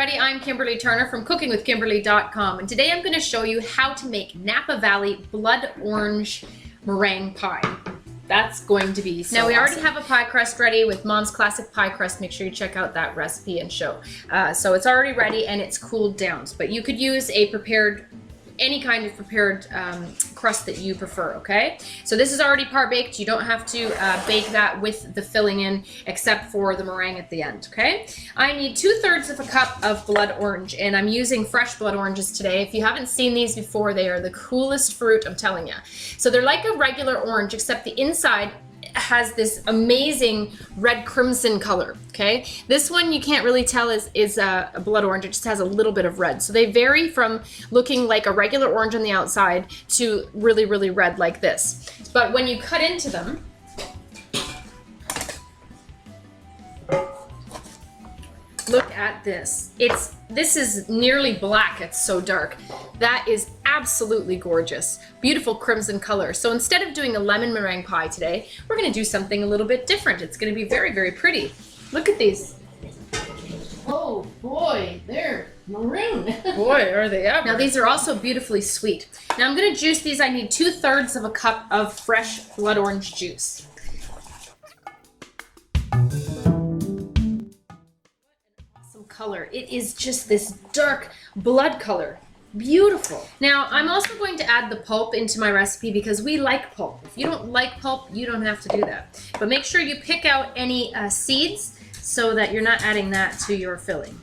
everybody, I'm Kimberly Turner from cookingwithkimberly.com, and today I'm going to show you how to make Napa Valley blood orange meringue pie. That's going to be so Now we already have a pie crust ready with Mom's Classic Pie Crust. Make sure you check out that recipe and show. So it's already ready and it's cooled down, but you could use a any kind of prepared crust that you prefer, okay? So this is already par-baked. You don't have to bake that with the filling in except for the meringue at the end, okay? I need 2/3 of a cup of blood orange, and I'm using fresh blood oranges today. If you haven't seen these before, they are the coolest fruit, I'm telling you. So they're like a regular orange, except the inside has this amazing red crimson color, okay? This one you can't really tell is a blood orange. It just has a little bit of red. So they vary from looking like a regular orange on the outside to really, really red like this. But when you cut into them, look at this. This is nearly black. It's so dark. That is absolutely gorgeous. Beautiful crimson color. So instead of doing a lemon meringue pie today, we're going to do something a little bit different. It's going to be very, very pretty. Look at these. Oh boy, they're maroon. Boy, are they ever. Now these are also beautifully sweet. Now I'm going to juice these. I need 2/3 of a cup of fresh blood orange juice. Color. It is just this dark blood color. Beautiful. Now I'm also going to add the pulp into my recipe because we like pulp. If you don't like pulp, you don't have to do that. But make sure you pick out any seeds so that you're not adding that to your filling.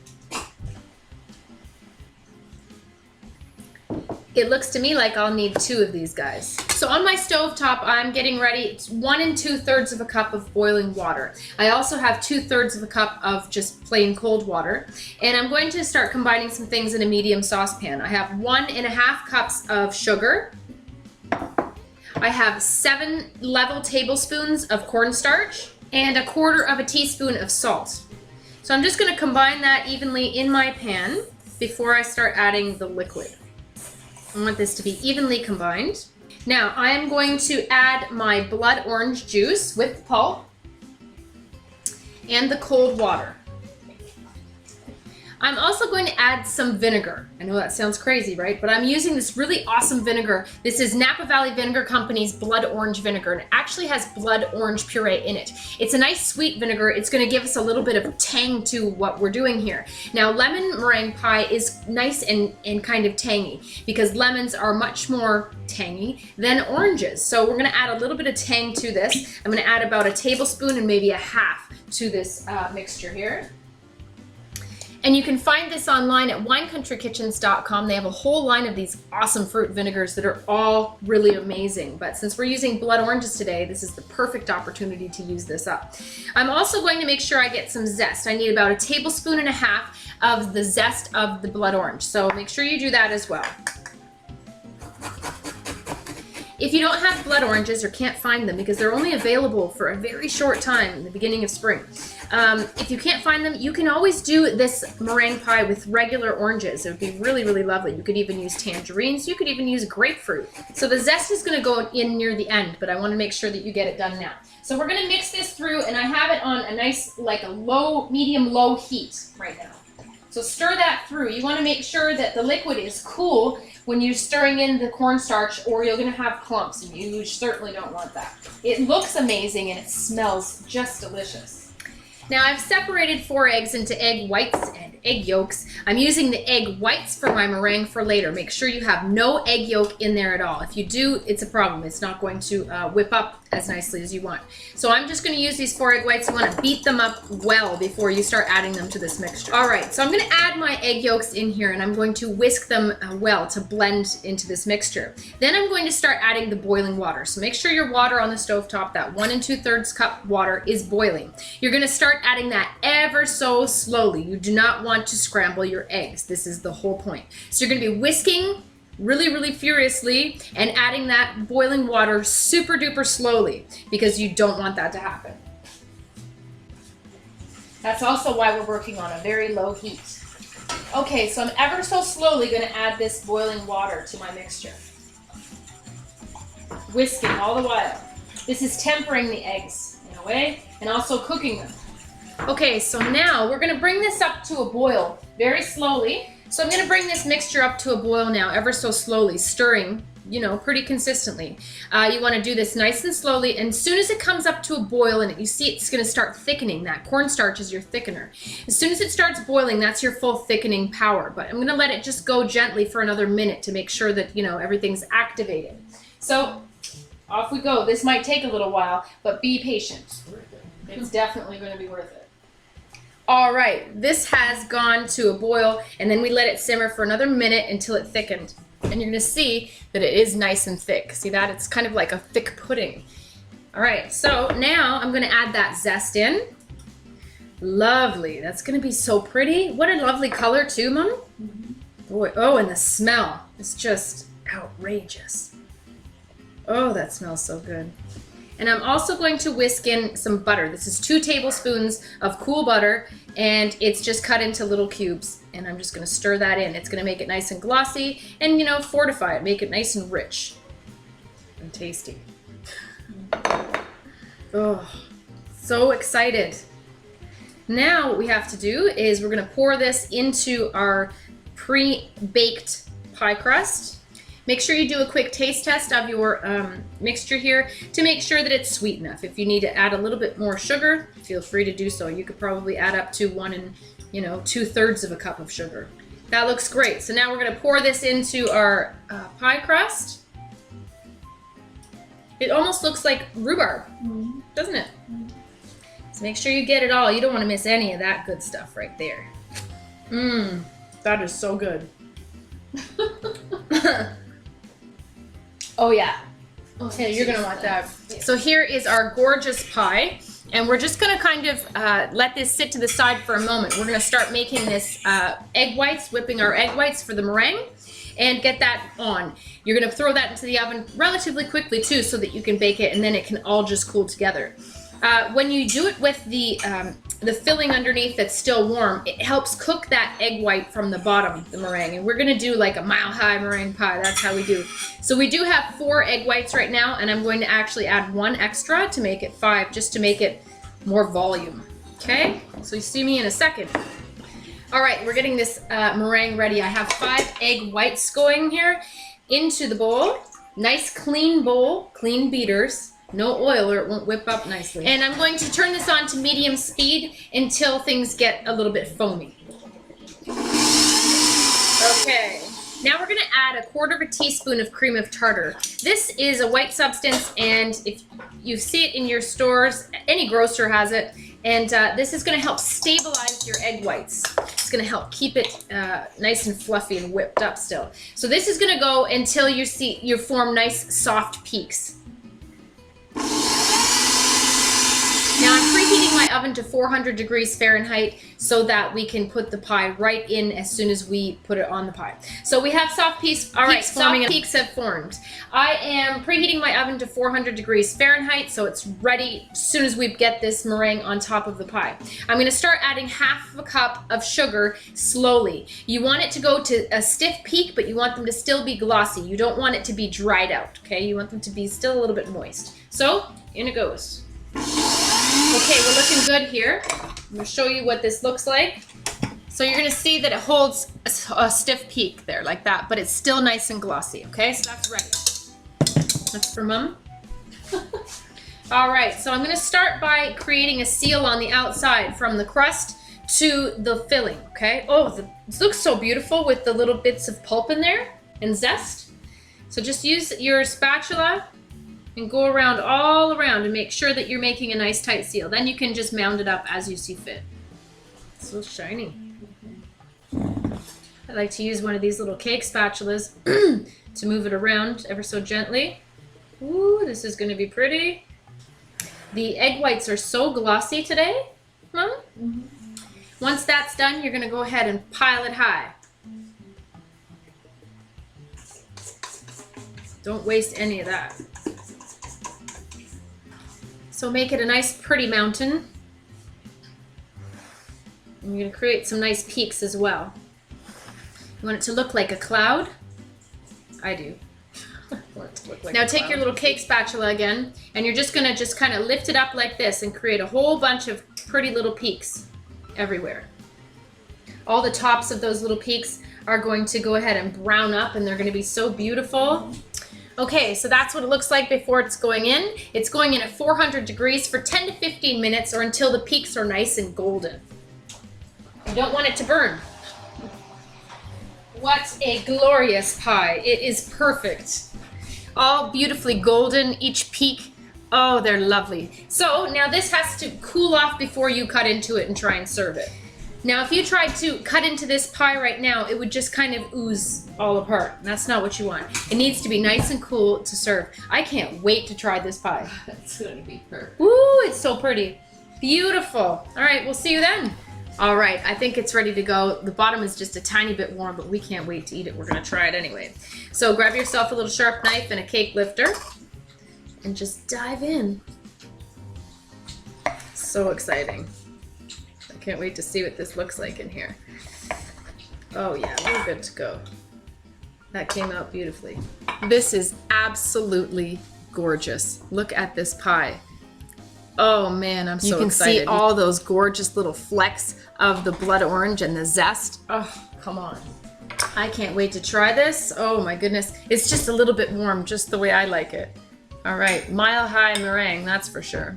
It looks to me like I'll need 2 of these guys. So on my stove top, I'm getting ready. It's 1 2/3 of a cup of boiling water. I also have 2/3 of a cup of just plain cold water. And I'm going to start combining some things in a medium saucepan. I have 1 1/2 cups of sugar. I have 7 level tablespoons of cornstarch and 1/4 teaspoon of salt. So I'm just gonna combine that evenly in my pan before I start adding the liquid. I want this to be evenly combined. Now I'm going to add my blood orange juice with the pulp and the cold water. I'm also going to add some vinegar. I know that sounds crazy, right? But I'm using this really awesome vinegar. This is Napa Valley Vinegar Company's blood orange vinegar, and it actually has blood orange puree in it. It's a nice sweet vinegar. It's going to give us a little bit of tang to what we're doing here. Now, lemon meringue pie is nice and kind of tangy because lemons are much more tangy than oranges. So we're going to add a little bit of tang to this. I'm going to add about 1 tablespoon and maybe 1/2 to this mixture here. And you can find this online at winecountrykitchens.com. They have a whole line of these awesome fruit vinegars that are all really amazing. But since we're using blood oranges today, this is the perfect opportunity to use this up. I'm also going to make sure I get some zest. I need about 1.5 tablespoons of the zest of the blood orange. So make sure you do that as well. If you don't have blood oranges or can't find them because they're only available for a very short time in the beginning of spring, if you can't find them, you can always do this meringue pie with regular oranges. It would be really, really lovely. You could even use tangerines. You could even use grapefruit. So the zest is going to go in near the end, but I want to make sure that you get it done now. So we're going to mix this through, and I have it on a nice, like a medium-low heat right now. So stir that through. You want to make sure that the liquid is cool when you're stirring in the cornstarch, or you're going to have clumps, and you certainly don't want that. It looks amazing, and it smells just delicious. Now I've separated 4 eggs into egg whites and egg yolks. I'm using the egg whites for my meringue for later. Make sure you have no egg yolk in there at all. If you do, it's a problem. It's not going to whip up as nicely as you want. So I'm just going to use these 4 egg whites. You want to beat them up well before you start adding them to this mixture. All right, so I'm going to add my egg yolks in here, and I'm going to whisk them well to blend into this mixture. Then I'm going to start adding the boiling water. So make sure your water on the stovetop, that 1 2/3 cup water, is boiling. You're going to start adding that ever so slowly. You do not want to scramble your eggs. This is the whole point. So you're going to be whisking really, really furiously and adding that boiling water super duper slowly because you don't want that to happen. That's also why we're working on a very low heat. Okay, so I'm ever so slowly going to add this boiling water to my mixture. Whisking all the while. This is tempering the eggs in a way and also cooking them. Okay, so now we're gonna bring this up to a boil very slowly. So I'm gonna bring this mixture up to a boil now, ever so slowly, stirring, you know, pretty consistently. You wanna do this nice and slowly, and as soon as it comes up to a boil and you see it's gonna start thickening, that cornstarch is your thickener. As soon as it starts boiling, that's your full thickening power, but I'm gonna let it just go gently for another minute to make sure that, you know, everything's activated. So, off we go. This might take a little while, but be patient. It's definitely gonna be worth it. All right, this has gone to a boil, and then we let it simmer for another minute until it thickened. And you're gonna see that it is nice and thick. See that? It's kind of like a thick pudding. All right, so now I'm gonna add that zest in. Lovely, that's gonna be so pretty. What a lovely color too, Mom. Mm-hmm. Boy, oh, and the smell is just outrageous. Oh, that smells so good. And I'm also going to whisk in some butter. This is 2 tablespoons of cool butter, and it's just cut into little cubes. And I'm just gonna stir that in. It's gonna make it nice and glossy and, you know, fortify it, make it nice and rich and tasty. Oh, so excited. Now what we have to do is we're gonna pour this into our pre-baked pie crust. Make sure you do a quick taste test of your mixture here to make sure that it's sweet enough. If you need to add a little bit more sugar, feel free to do so. You could probably add up to 1 2/3 of a cup of sugar. That looks great. So now we're gonna pour this into our pie crust. It almost looks like rhubarb, doesn't it? So make sure you get it all. You don't wanna miss any of that good stuff right there. That is so good. Oh yeah. Okay, you're gonna want that. So here is our gorgeous pie, and we're just gonna kind of let this sit to the side for a moment. We're gonna start making this egg whites, whipping our egg whites for the meringue, and get that on. You're gonna throw that into the oven relatively quickly too, so that you can bake it, and then it can all just cool together. When you do it with the filling underneath that's still warm, it helps cook that egg white from the bottom, the meringue. And we're gonna do like a mile-high meringue pie. That's how we do. So we do have 4 egg whites right now, and I'm going to actually add 1 extra to make it 5, just to make it more volume. Okay, so you see me in a second. All right, we're getting this meringue ready. I have 5 egg whites going here into the bowl. Nice clean bowl, clean beaters. No oil or it won't whip up nicely. And I'm going to turn this on to medium speed until things get a little bit foamy. Okay, now we're gonna add 1/4 teaspoon of cream of tartar. This is a white substance, and if you see it in your stores, any grocer has it, and this is gonna help stabilize your egg whites. It's gonna help keep it nice and fluffy and whipped up still. So this is gonna go until you form nice soft peaks. Now I'm preheating my oven to 400 degrees Fahrenheit so that we can put the pie right in as soon as we put it on the pie. So we have soft peaks. All right, soft peaks have formed. I am preheating my oven to 400 degrees Fahrenheit, so it's ready as soon as we get this meringue on top of the pie. I'm gonna start adding 1/2 cup of sugar slowly. You want it to go to a stiff peak, but you want them to still be glossy. You don't want it to be dried out, okay? You want them to be still a little bit moist. So, in it goes. Okay, we're looking good here. I'm gonna show you what this looks like. So you're gonna see that it holds a stiff peak there like that, but it's still nice and glossy, okay? So that's ready. That's for Mom. All right, so I'm gonna start by creating a seal on the outside from the crust to the filling, okay? Oh, this looks so beautiful with the little bits of pulp in there and zest. So just use your spatula and go around all around and make sure that you're making a nice tight seal. Then you can just mound it up as you see fit. It's so shiny. I like to use one of these little cake spatulas to move it around ever so gently. Ooh, this is gonna be pretty. The egg whites are so glossy today, Mom. Once that's done, you're gonna go ahead and pile it high. Don't waste any of that. So make it a nice pretty mountain. And you're gonna create some nice peaks as well. You want it to look like a cloud? I do. Now take your little cake spatula again, and you're just gonna kind of lift it up like this and create a whole bunch of pretty little peaks everywhere. All the tops of those little peaks are going to go ahead and brown up, and they're going to be so beautiful. Okay, so that's what it looks like before it's going in. It's going in at 400 degrees for 10 to 15 minutes or until the peaks are nice and golden. You don't want it to burn. What a glorious pie. It is perfect. All beautifully golden, each peak. Oh, they're lovely. So now this has to cool off before you cut into it and try and serve it. Now, if you tried to cut into this pie right now, it would just kind of ooze all apart. That's not what you want. It needs to be nice and cool to serve. I can't wait to try this pie. It's gonna be perfect. Woo, it's so pretty. Beautiful. All right, we'll see you then. All right, I think it's ready to go. The bottom is just a tiny bit warm, but we can't wait to eat it. We're gonna try it anyway. So grab yourself a little sharp knife and a cake lifter and just dive in. So exciting. I can't wait to see what this looks like in here. Oh yeah, we're good to go. That came out beautifully. This is absolutely gorgeous. Look at this pie. Oh man, I'm so excited. You can see all those gorgeous little flecks of the blood orange and the zest. Oh, come on. I can't wait to try this. Oh my goodness. It's just a little bit warm, just the way I like it. All right, mile high meringue, that's for sure.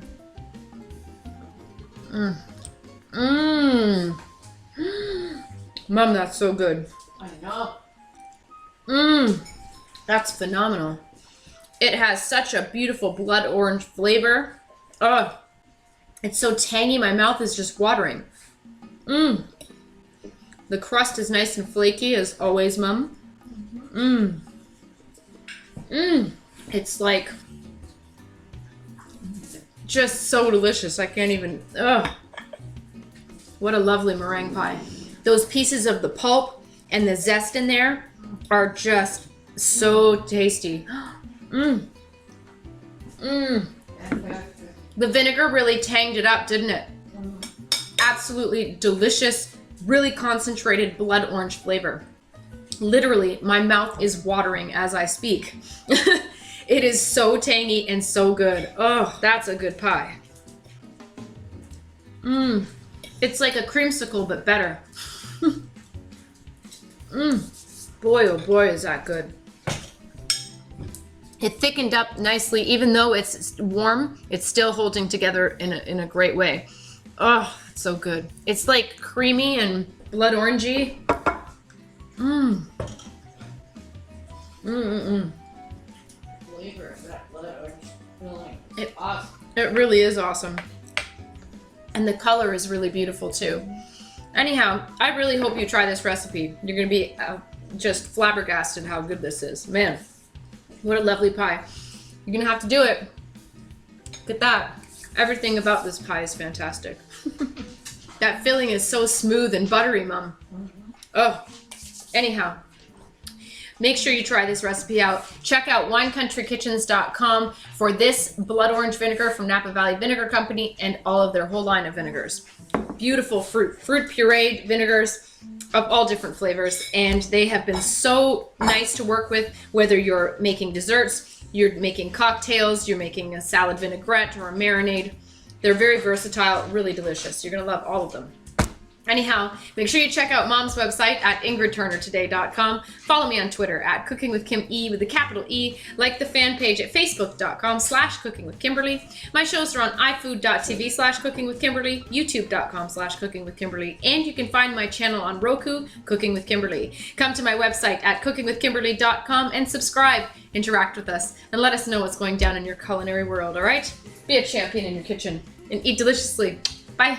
Mmm. Mom, that's so good. I know. Mmm. That's phenomenal. It has such a beautiful blood orange flavor. Oh, it's so tangy. My mouth is just watering. Mmm. The crust is nice and flaky as always, Mom. Mmm. Mmm. It's like just so delicious. I can't even. Ugh. What a lovely meringue pie. Those pieces of the pulp and the zest in there are just so tasty. Mmm. Mmm. The vinegar really tanged it up, didn't it? Absolutely delicious, really concentrated blood orange flavor. Literally, my mouth is watering as I speak. It is so tangy and so good. Oh, that's a good pie. Mmm. It's like a creamsicle, but better. Mmm. Boy, oh boy, is that good. It thickened up nicely. Even though it's warm, it's still holding together in a great way. Oh, it's so good. It's like creamy and blood orangey. Mmm. Mmm. Flavor of that blood orange filling. It's awesome. It really is awesome. And the color is really beautiful too. Anyhow, I really hope you try this recipe. You're gonna be just flabbergasted how good this is. Man, what a lovely pie. You're gonna have to do it. Look at that. Everything about this pie is fantastic. That filling is so smooth and buttery, Mom. Oh, anyhow. Make sure you try this recipe out. Check out winecountry.kitchens.com for this blood orange vinegar from Napa Valley Vinegar Company and all of their whole line of vinegars. Beautiful fruit pureed vinegars of all different flavors, and they have been so nice to work with, whether you're making desserts, you're making cocktails, you're making a salad vinaigrette or a marinade. They're very versatile, really delicious. You're gonna love all of them. Anyhow, make sure you check out Mom's website at ingridturnertoday.com. Follow me on Twitter at cookingwithkime with a capital E. Like the fan page at facebook.com/cookingwithkimberly. My shows are on ifood.tv/cookingwithkimberly, youtube.com/cookingwithkimberly, and you can find my channel on Roku, Cooking with Kimberly. Come to my website at cookingwithkimberly.com and subscribe. Interact with us and let us know what's going down in your culinary world, all right? Be a champion in your kitchen and eat deliciously. Bye.